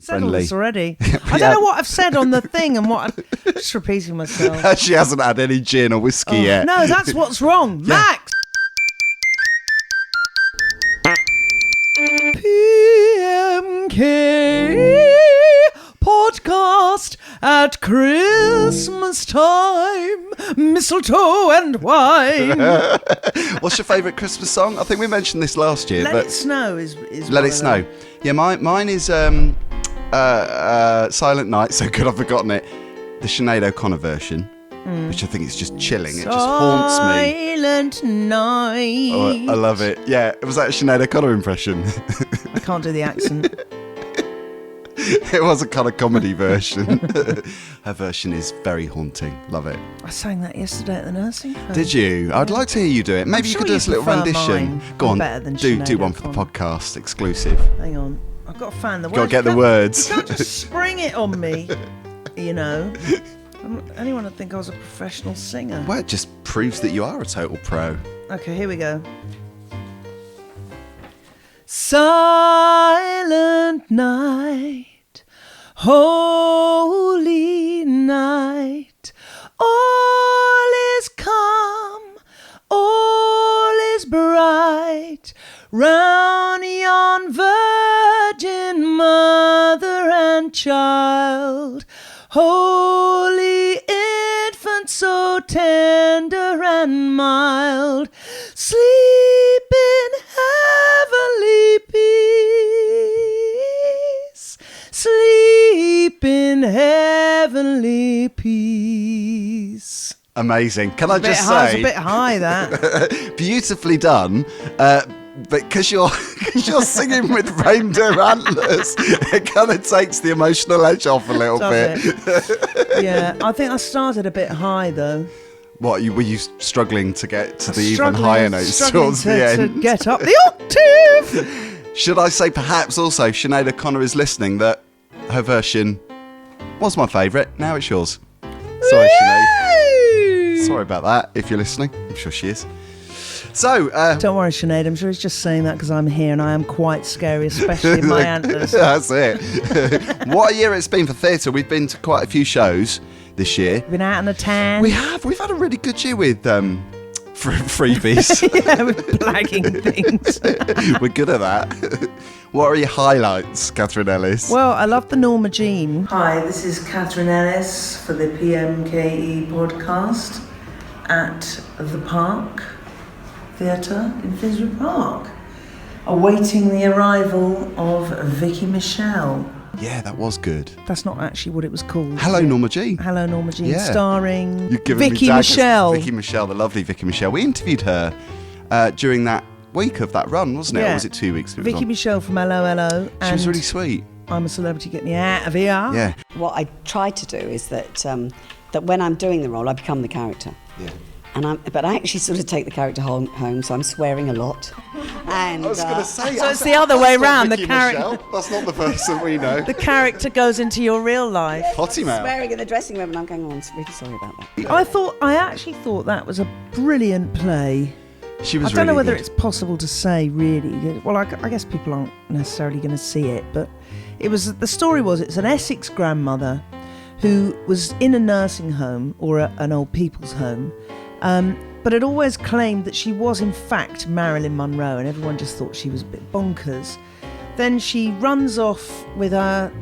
said all this already. I Yeah. don't know what I've said on the thing and what I'm just repeating myself. She hasn't had any gin or whiskey yet. No, that's what's wrong. Yeah. Max! PMKEpodcast at Christmas time. Mistletoe and wine. What's your favourite Christmas song? I think we mentioned this last year. Let It Snow is Let It Snow. Yeah, mine is Silent Night, so good I've forgotten it. The Sinead O'Connor version, which I think is just chilling. It just haunts me. Silent Night. Oh, I love it. Yeah, was that a Sinead O'Connor impression? I can't do the accent. It was a kind of comedy version. Her version is very haunting. Love it. I sang that yesterday at the nursing home. Did you? I'd like to hear you do it. Maybe you sure could do you us a little prefer rendition. mine Go on, better than do Sinead one for the O'Connor. podcast, exclusive. Hang on. I've got to find the words. Got to get the words. You can't just spring it on me, you know. Anyone would think I was a professional singer. Well, it just proves that you are a total pro. Okay, here we go. Silent night, holy night, all is calm, all is bright, round yon virgin mother and child, holy infant so tender and mild, sleep in heavenly peace, sleep in heavenly peace. Amazing. Can I just It's say, a bit high, that. beautifully done. But because you're singing with reindeer antlers, it kind of takes the emotional edge off a little bit. Yeah, I think I started a bit high though. What, were you struggling to get to the even higher notes towards the to end? get up the octave. Should I say perhaps also Sinead O'Connor is listening, that her version was my favourite. Now it's yours. Sorry, Sinead. Sorry about that, if you're listening. I'm sure she is. So, Don't worry, Sinead. I'm sure he's just saying that because I'm here and I am quite scary, especially in my antlers. That's it. What a year it's been for theatre. We've been to quite a few shows this year. Been out in the tan. We have. We've had a really good year with freebies. Yeah, with blagging things. We're good at that. What are your highlights, Katherine Ellis? Well, I love the Norma Jean. Hi, this is Katherine Ellis for the PMKEpodcast at the Park Theatre in Finsbury Park, awaiting the arrival of Vicki Michelle. Yeah, that was good. That's not actually what it was called. Hello, Norma Jean. Hello, Norma Jean, Yeah. starring You've given Vicki me daggers. Michelle. Vicki Michelle, the lovely Vicki Michelle. We interviewed her during that week of that run, wasn't it? Yeah. Or was it 2 weeks? It was Vicki on? Michelle from Allo Allo. She was really sweet. I'm a Celebrity, Get Me Out of Here. Yeah. What I try to do is that when I'm doing the role, I become the character. Yeah. But I actually sort of take the character home, so I'm swearing a lot. And I was going to say. So it's the other way round. The Vicki character, Michelle. That's not the person we know. the character goes into your real life. Potty mouth. swearing in the dressing room, and I'm going, oh, I'm really sorry about that. I actually thought that was a brilliant play. She was I don't know really whether good. it's possible to say, really. Well, I guess people aren't necessarily going to see it, but the story was it's an Essex grandmother who was in a nursing home or an old people's home, but had always claimed that she was in fact Marilyn Monroe, and everyone just thought she was a bit bonkers. Then she runs off with her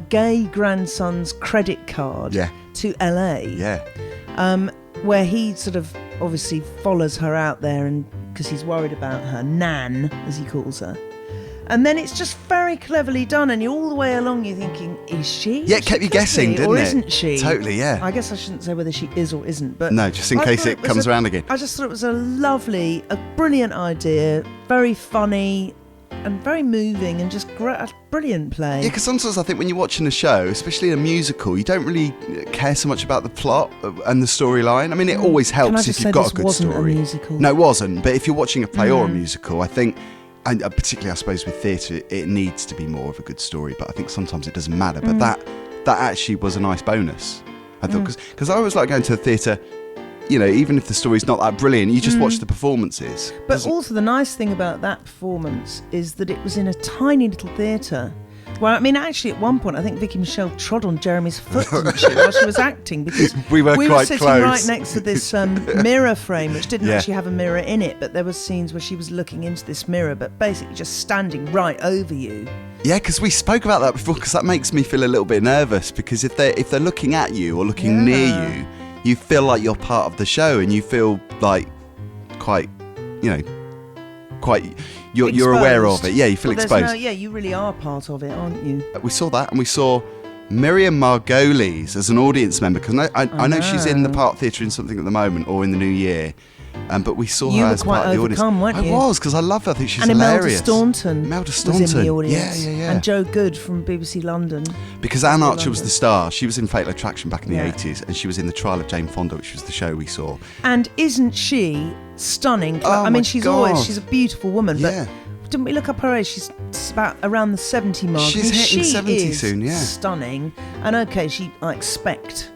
gay grandson's credit card to LA. Yeah. Where he sort of obviously follows her out there, and because he's worried about her, Nan, as he calls her. And then it's just very cleverly done, and you're all the way along, you're thinking, is she? Yeah, it kept you guessing, didn't it? Or isn't she? Totally, yeah. I guess I shouldn't say whether she is or isn't, but... No, just in case it comes around again. I just thought it was a brilliant idea, very funny, and very moving, and just a brilliant play. Yeah, because sometimes I think when you're watching a show, especially in a musical, you don't really care so much about the plot and the storyline. I mean, it always helps if you've got a good story. This wasn't a musical. No, it wasn't. But if you're watching a play or a musical, I think, and particularly I suppose with theatre, it needs to be more of a good story. But I think sometimes it doesn't matter. But that actually was a nice bonus. I thought, because I always like going to the theatre, you know, even if the story's not that brilliant, you just watch the performances. But also the nice thing about that performance is that it was in a tiny little theatre. Well, I mean, actually, at one point, I think Vicki Michelle trod on Jeremy's foot, didn't she, while she was acting, because we were quite sitting close. right next to this mirror frame, which didn't Yeah. actually have a mirror in it, but there were scenes where she was looking into this mirror, but basically just standing right over you. Yeah, because we spoke about that before, because that makes me feel a little bit nervous, because if they're looking at you or looking near you, you feel like you're part of the show, and you feel like quite, you're aware of it. Yeah, you feel exposed. You really are part of it, aren't you? We saw that, and we saw Miriam Margolyes as an audience member, because I know she's in the Park Theatre in something at the moment, or in the new year. But we saw her as part of the audience. Weren't you? I was, because I love her. I think she's and hilarious. Imelda Staunton was in the audience. Yeah. And Joe Good from BBC London. Because Anne Archer was the star. She was in Fatal Attraction back in the 80s, and she was in The Trial of Jane Fonda, which was the show we saw. And isn't she stunning? Oh, I mean, she's a beautiful woman, but didn't we look up her age? She's about around the 70 mark. She's hitting 70 soon, yeah. Stunning. And okay, I expect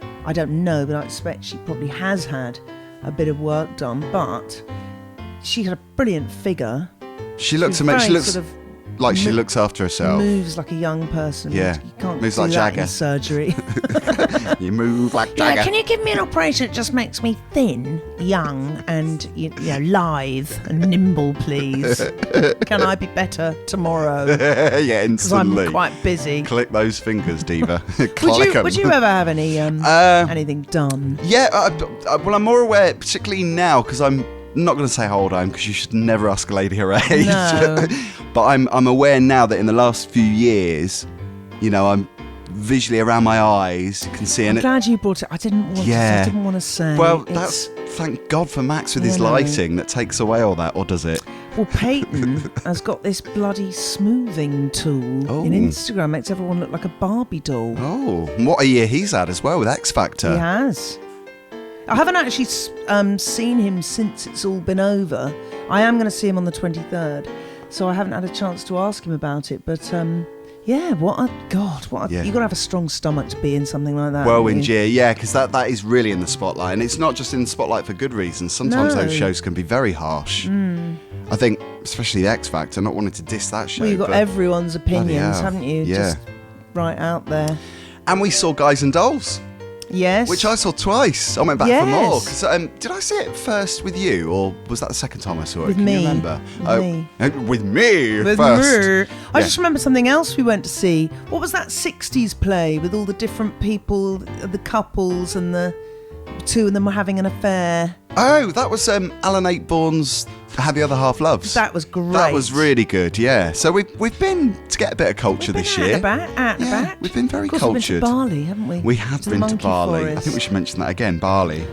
she probably has had a bit of work done, but she had a brilliant figure. She looks amazing. She looks like she looks after herself. Moves like a young person. Yeah. You can't moves do like that Jagger. in surgery. You move like Jagger. Yeah, can you give me an operation that just makes me thin, young, and lithe and nimble, please? Can I be better tomorrowell? Yeah, instantly. Because I'm quite busy. Click those fingers, Diva. Would you ever have any anything done? Yeah, well, I'm more aware, particularly now, because I'm not going to say how old I am, because you should never ask a lady her age. No. But I'm aware now that in the last few years, I'm visually around my eyes, you can see. I'm glad you brought it. I didn't want to say. Well, thank God for Max with his lighting that takes away all that, or does it? Well, Peyton has got this bloody smoothing tool in Instagram. Makes everyone look like a Barbie doll. Oh, and what a year he's had as well with X Factor. He has. I haven't actually seen him since it's all been over. I am going to see him on the 23rd, so I haven't had a chance to ask him about it. But you've got to have a strong stomach to be in something like that. Whirlwind year, yeah, because that is really in the spotlight, and it's not just in the spotlight for good reasons. Sometimes those shows can be very harsh. I think, especially the X Factor, not wanting to diss that show. Well, you've got everyone's opinions, haven't you? Yeah. Just right out there. And we saw Guys and Dolls. Yes. Which I saw twice. I went back for more. Cause, did I see it first with you, or was that the second time I saw it? Can you remember? With me first. I just remember something else we went to see. What was that 60s play with all the different people, the couples, and the two of them were having an affair? Oh, that was Alan Ayckbourn's How the Other Half Loves. That was great. That was really good, yeah. So we've been to get a bit of culture this year. Out and about. We've been very cultured. We've been to Bali, haven't we? We have been to Bali. Forest. I think we should mention that again, Bali.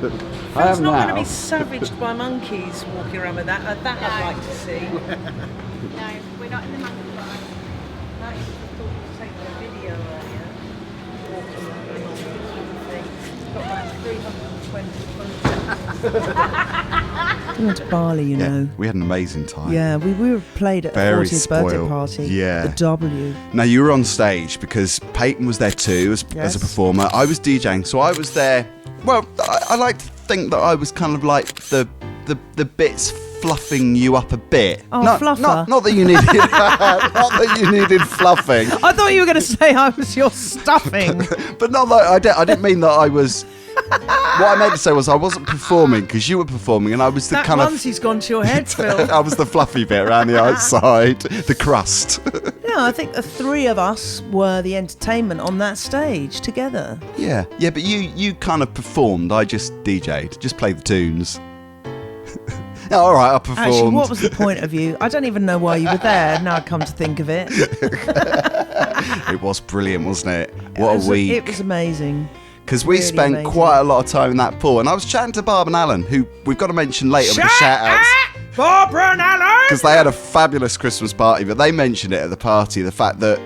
But it's not going to be savaged by monkeys walking around with that. That I'd like to see. No, we're not in the monkey forest. No, you thought you were taking a video earlier. Walking around on this thing. Got about 320 We went to Bali, you know. We had an amazing time. Yeah, we were played at a 40th birthday party. Yeah. The W. Now, you were on stage because Peyton was there too as a performer. I was DJing, so I was there. Well, I like to think that I was kind of like the bits fluffing you up a bit. Oh, fluffer. Not that you needed not that you needed fluffing. I thought you were going to say I was your stuffing. But not that I didn't mean that I was. What I meant to say was I wasn't performing because you were performing, and I was the that kind of. That he's gone to your head, Phil. I was the fluffy bit around the outside, the crust. No, I think the three of us were the entertainment on that stage together. Yeah, but you kind of performed. I just DJ'd, just played the tunes. All right, I performed. Actually, what was the point of you? I don't even know why you were there. Now I come to think of it. It was brilliant, wasn't it? What a week! It was amazing. Because we spent quite a lot of time in that pool, and I was chatting to Barb and Alan, who we've got to mention later with the shout-outs. Barbara and Alan! Because they had a fabulous Christmas party, but they mentioned it at the party, the fact that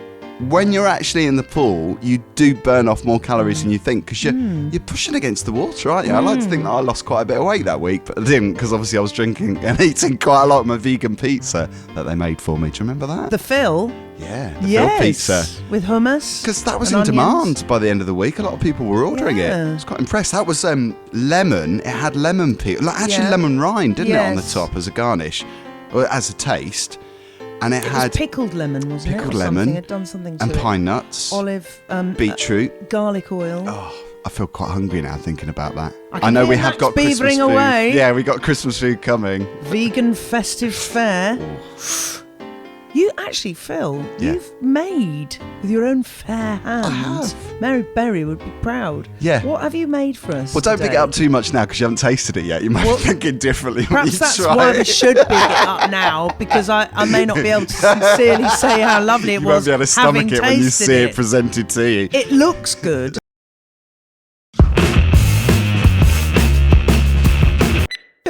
when you're actually in the pool, you do burn off more calories than you think, because you're pushing against the water, aren't you? I like to think that I lost quite a bit of weight that week, but I didn't, because obviously I was drinking and eating quite a lot of my vegan pizza that they made for me. Do you remember that? The Phil? Yeah, the Phil pizza. With hummus. Because that was in demand by the end of the week. A lot of people were ordering it. I was quite impressed. That was lemon. It had lemon peel. Like, actually lemon rind, didn't it, on the top as a garnish, or as a taste. and it had was pickled lemon, wasn't it? pickled Or lemon something. It had done something to and it. pine nuts, Olive, beetroot. garlic oil. Oh, I feel quite hungry now thinking about that. I I know can we hear have Max got Christmas beavering food. away. Yeah, we got Christmas food coming. Vegan festive fare. You actually, Phil, Yeah. you've made with your own fair hands. Mary Berry would be proud. Yeah. What have you made for us? Well, don't today? pick it up too much now because you haven't tasted it yet. You might Well, be thinking differently when Perhaps you that's try why it. we should pick it up now, because I may not be able to sincerely say how lovely it You was. won't be able to having stomach it when you tasted see it presented to you. It looks good.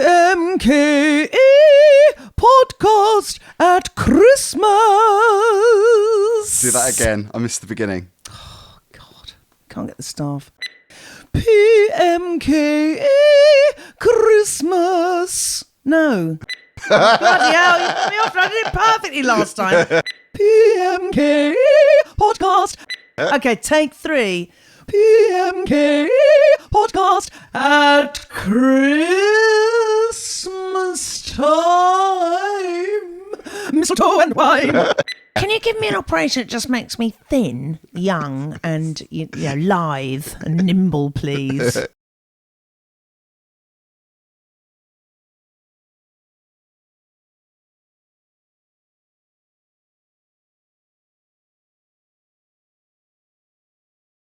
PMKE podcast at Christmas. Do that again. I missed the beginning. God, can't get the staff. PMKE Christmas. No. Bloody hell, you put me off. I did it perfectly last time. PMKE podcast. Okay, take 3. PMKE podcast at Christmas time. Mistletoe and wine. Can you give me an operation that just makes me thin, young, and lithe and nimble, please?